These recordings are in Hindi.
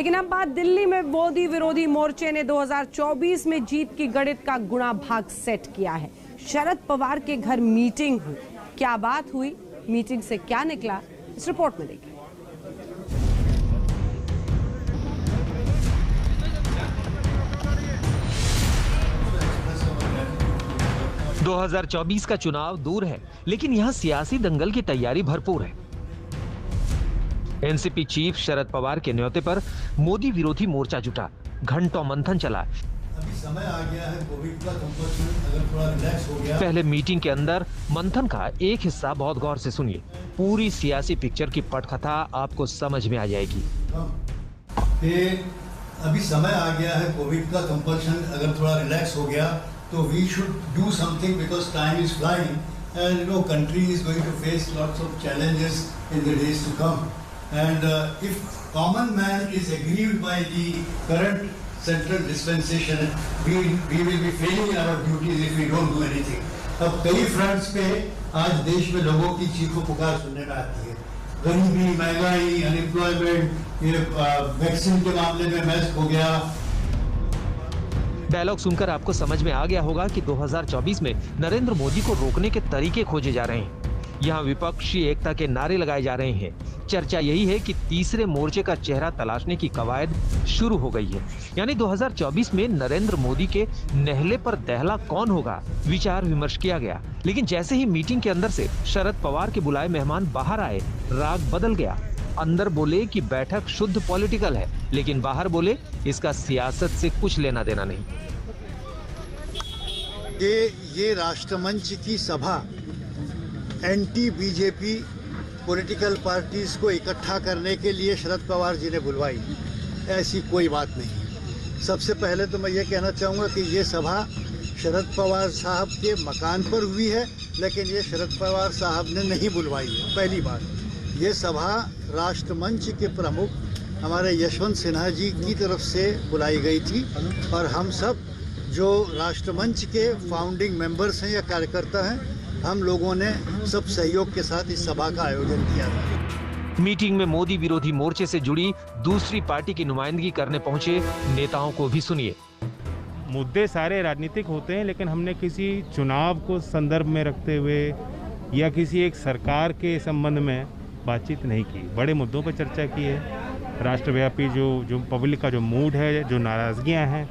लेकिन अब बात दिल्ली में मोदी विरोधी मोर्चे ने 2024 में जीत की गणित का गुणा भाग सेट किया है। शरद पवार के घर मीटिंग हुई। क्या बात हुई, मीटिंग से क्या निकला, इस रिपोर्ट में देखिए। – 2024 का चुनाव दूर है, लेकिन यहां सियासी दंगल की तैयारी भरपूर है। एनसीपी चीफ शरद पवार के न्योते पर मोदी विरोधी मोर्चा जुटा। घंटों मंथन चला। अभी समय आ गया है कोविड का कंपल्शन अगर थोड़ा रिलैक्स हो गया। पहले मीटिंग के अंदर मंथन का एक हिस्सा बहुत गौर से सुनिए। पूरी सियासी पिक्चर की पटकथा आपको समझ में आ जाएगी। अभी समय आ गया है कोविड का कंपल्शन अगर थोड़ा रिलैक्स हो गया तो we should do something because time is flying and you know country is going to face lots of challenges in the days to come and if common man is aggrieved by the current central dispensation we will be failing our duties if we don't do anything. अब कई फ्रंट्स पे आज देश में लोगों की चीखों पुकार सुनने में आती है। गरीबी, महंगाई, अनएम्प्लॉयमेंट, ये वैक्सीन के मामले में मैच हो गया। डायलॉग सुनकर आपको समझ में आ गया होगा कि 2024 में नरेंद्र मोदी को रोकने के तरीके खोजे जा रहे हैं। यहाँ विपक्षी एकता के नारे लगाए जा रहे हैं। चर्चा यही है कि तीसरे मोर्चे का चेहरा तलाशने की कवायद शुरू हो गई है। यानी 2024 में नरेंद्र मोदी के नेहले पर दहला कौन होगा, विचार विमर्श किया गया। लेकिन जैसे ही मीटिंग के अंदर से शरद पवार के बुलाए मेहमान बाहर आए, राग बदल गया। अंदर बोले कि बैठक शुद्ध पॉलिटिकल है, लेकिन बाहर बोले इसका सियासत से कुछ लेना देना नहीं। ये राष्ट्रमंच की सभा एंटी बीजेपी पॉलिटिकल पार्टीज को इकट्ठा करने के लिए शरद पवार जी ने बुलवाई, ऐसी कोई बात नहीं। सबसे पहले तो मैं ये कहना चाहूँगा कि ये सभा शरद पवार साहब के मकान पर हुई है, लेकिन ये शरद पवार साहब ने नहीं बुलवाई है। पहली बात, ये सभा राष्ट्रमंच के प्रमुख हमारे यशवंत सिन्हा जी की तरफ से बुलाई गई थी और हम सब जो राष्ट्रमंच के फाउंडिंग मेंबर्स हैं या कार्यकर्ता हैं, हम लोगों ने सब सहयोग के साथ इस सभा का आयोजन किया था। मीटिंग में मोदी विरोधी मोर्चे से जुड़ी दूसरी पार्टी की नुमाइंदगी करने पहुंचे नेताओं को भी सुनिए। मुद्दे सारे राजनीतिक होते हैं, लेकिन हमने किसी चुनाव को संदर्भ में रखते हुए या किसी एक सरकार के संबंध में बातचीत नहीं की। बड़े मुद्दों पर चर्चा की है। राष्ट्रव्यापी जो पब्लिक का जो मूड है, जो नाराजगियां हैं,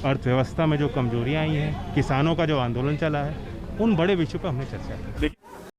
अर्थव्यवस्था में जो कमजोरियां आई हैं, किसानों का जो आंदोलन चला है, उन बड़े विषयों पर हमने चर्चा की।